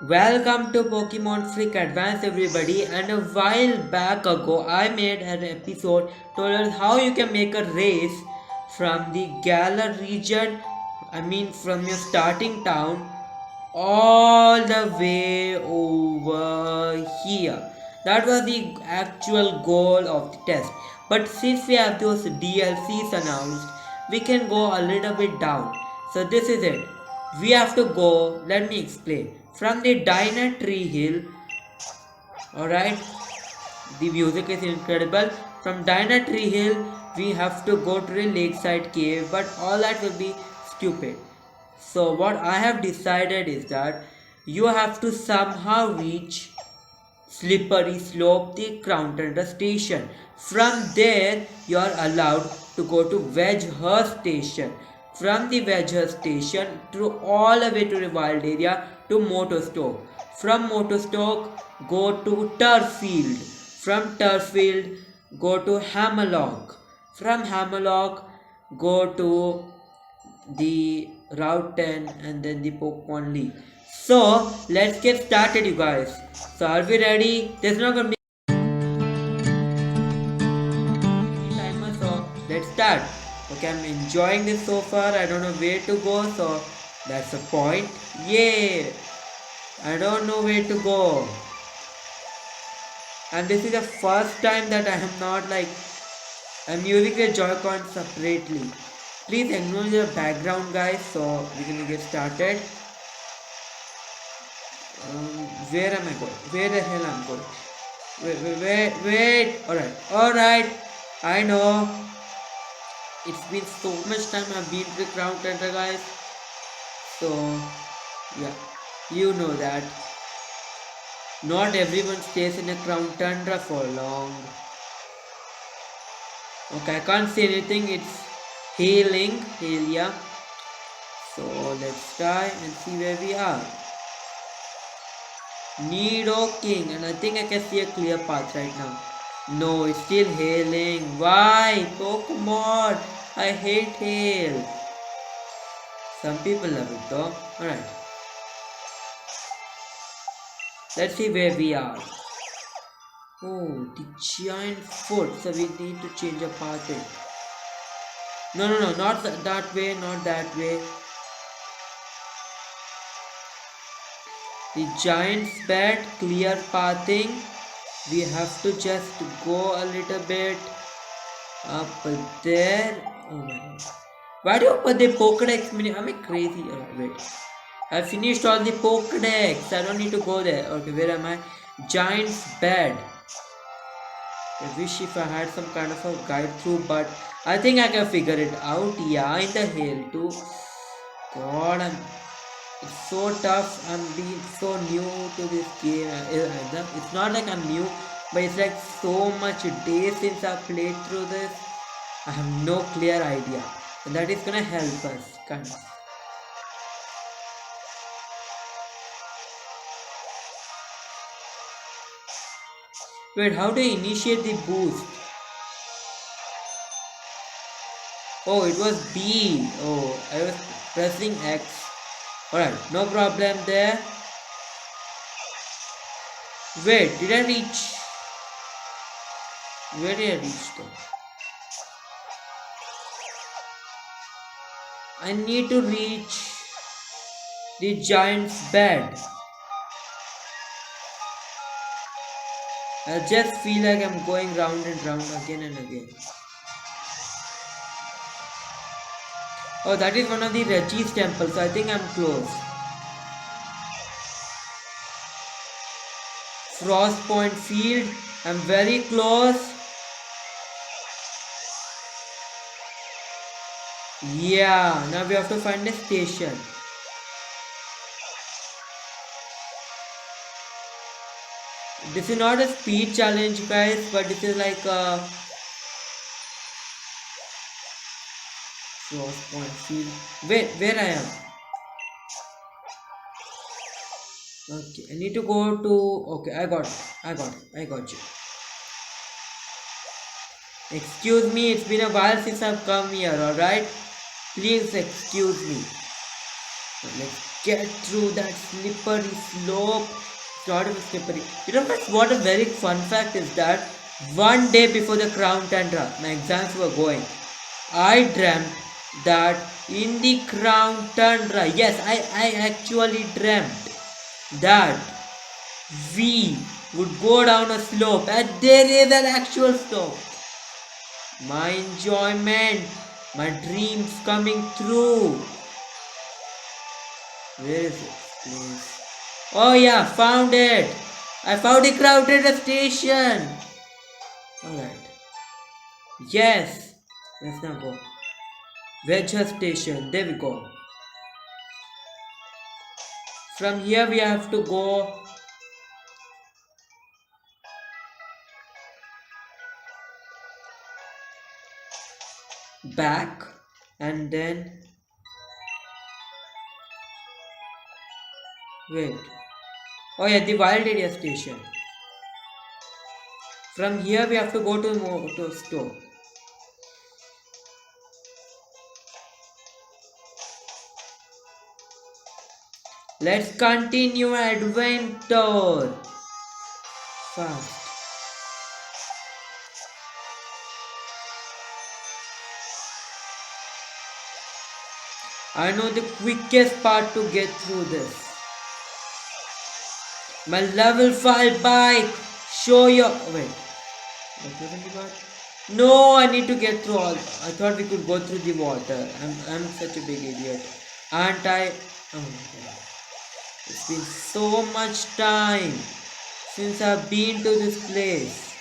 Welcome to Pokemon Freak Advance everybody, and a while back ago I made an episode told us how you can make a race from the Galar region, from your starting town all the way over here. That was the actual goal of the test. But since we have those DLCs announced, we can go a little bit down. So this is it. We have to go, let me explain. From the Diner Tree Hill, alright, the music is incredible. From Diner Tree Hill, we have to go to the lakeside cave, but all that will be stupid. So what I have decided is that you have to somehow reach Slippery Slope, the Crown Tundra station. From there, you are allowed to go to Wedgehurst station. From the Wedgehurst station, through all the way to the wild area to Motorstoke. From Motorstoke, go to Turffield. From Turffield, go to Hammerlock. From Hammerlock, go to the Route 10 and then the Pokemon League. So let's get started, you guys. So are we ready? There's not gonna be timer, so let's start. Okay, I'm enjoying this so far. I don't know where to go, so that's the point. Yay! I don't know where to go. And this is the first time that I am not like I'm using the Joy-Con separately. Please acknowledge the background, guys, so we're gonna get started. Where am I going? Where the hell am I going? Wait. Alright. I know. It's been so much time I've been to the Crown Tundra, guys. So, yeah, you know that. Not everyone stays in a Crown Tundra for long. Okay, I can't say anything. It's Helia. So let's try and see where we are. Nidoking, and I think I can see a clear path right now. No, it's still hailing. Why? Pokemon! I hate hail. Some people love it though. Alright. Let's see where we are. Oh, the giant foot. So we need to change our pathing. No, not that way, not that way. The giant's bed, clear pathing. We have to just go a little bit up there. Oh my god. Why do you put the Pokedex mini? Am I crazy? Oh, wait. I finished all the Pokedex. I don't need to go there. Okay, where am I? Giant's bed. I wish if I had some kind of a guide through, but I think I can figure it out. Yeah, in the hill too. God, it's so tough. I'm being so new to this game. It's not like I'm new, but it's like so much days since I played through this. I have no clear idea, and that is gonna help us, kind of. Wait, how do you initiate the boost? Oh, it was B. Oh, I was pressing X. Alright, no problem there. Wait, did I reach? Where did I reach though? I need to reach the giant's bed. I just feel like I'm going round and round again and again. Oh, that is one of the Reggie's temples. So I think I'm close. Frost Point Field. I'm very close. Yeah, now we have to find a station. This is not a speed challenge, guys, but this is like a Frost Point Field. Wait, where I am? Okay, I need to go to. Okay, I got you. Excuse me, it's been a while since I've come here, alright? Please excuse me. Let's get through that slippery slope. Sort of slippery. You know what a very fun fact is that one day before the Crown Tundra, my exams were going, I dreamt that in the Crown Tundra, yes, I actually dreamt that we would go down a slope and there is an actual slope. My enjoyment, my dreams coming true. Where is it, please? Oh yeah, found it. I found the crowded station. Alright. Yes. Let's now go. Wedge station. There we go. From here we have to go back and then wait. Oh yeah, the wild area station. From here we have to go to store. Let's continue adventure. Fast. I know the quickest part to get through this. My level 5 bike. Show your... Wait. What wasn't the part? No, I need to get through all... I thought we could go through the water. I'm such a big idiot. Aren't I? Oh my god. It's been so much time since I've been to this place.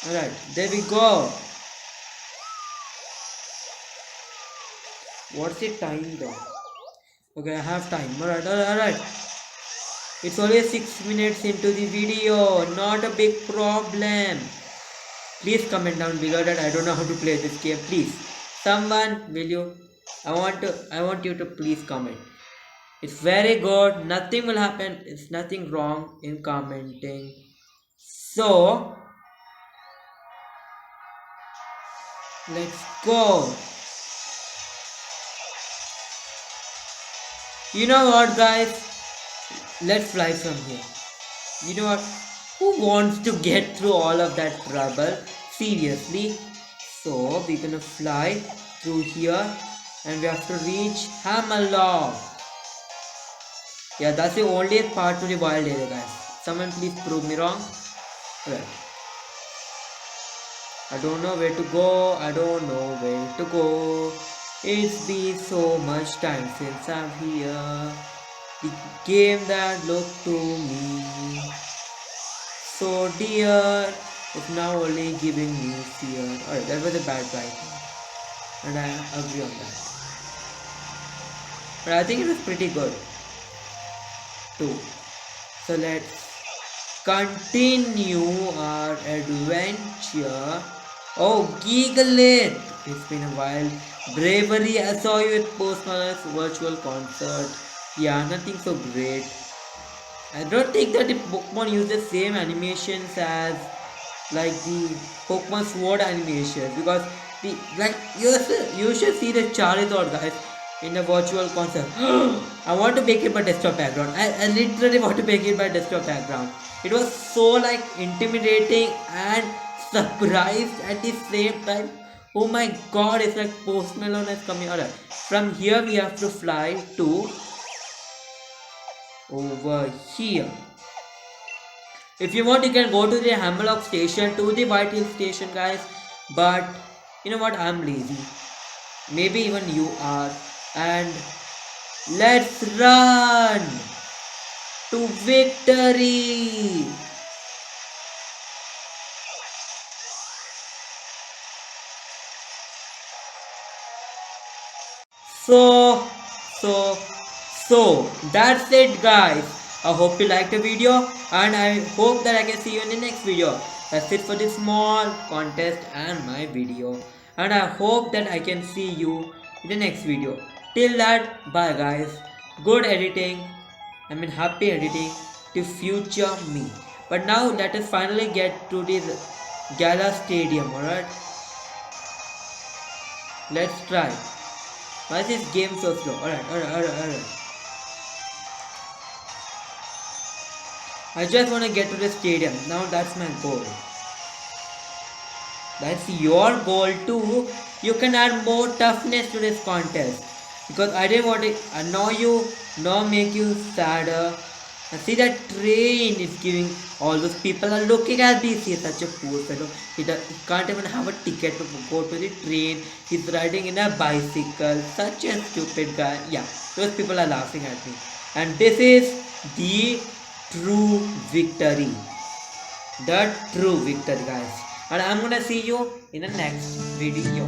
Alright, there we go. What's the time though? Okay, I have time. Alright. It's only 6 minutes into the video. Not a big problem. Please comment down below that I don't know how to play this game. Please. Someone, will you? I want you to please comment. It's very good. Nothing will happen. It's nothing wrong in commenting. So, let's go. You know what, guys? Let's fly from here. You know what? Who wants to get through all of that trouble? Seriously. So, we're gonna fly through here and we have to reach Hammerlock. Yeah, that's the only part to the wild area, guys. Someone please prove me wrong. Right. I don't know where to go. I don't know where to go. It's been so much time since I'm here. The game that looked to me so dear is now only giving me fear. Alright, that was a bad guy. And I agree on that. But I think it was pretty good too. So let's continue our adventure. Oh, Gigglet! It's been a while. Bravery, I saw you at Post Malone's virtual concert. Yeah, nothing so great. I don't think that the Pokemon use the same animations as like the Pokemon Sword animations, because the like you should see the Charizard, guys, in a virtual concert. I want to make it my desktop background. I literally want to make it my desktop background. It was so like intimidating and surprised at the same time. Oh my god, it's like Post Malone is coming. Alright, from here we have to fly to over here. If you want, you can go to the Hammerlock station, to the White Hill station, guys. But you know what? I'm lazy. Maybe even you are. And let's run to victory. So that's it, guys. I hope you liked the video and I hope that I can see you in the next video. That's it for this small contest and my video, and I hope that I can see you in the next video. Till that, bye guys. Good editing. I mean happy editing to future me. But now let us finally get to the Gala Stadium, alright? Let's try. Why is this game so slow? Alright. I just want to get to the stadium. Now that's my goal. That's your goal too. You can add more toughness to this contest. Because I didn't want to annoy you, nor make you sadder. And see that train is giving all those people are looking at this. He's such a poor fellow. He can't even have a ticket to go to the train. He's riding in a bicycle. Such a stupid guy. Yeah, those people are laughing at me. And this is the true victory. The true victory, guys. And I'm gonna see you in the next video.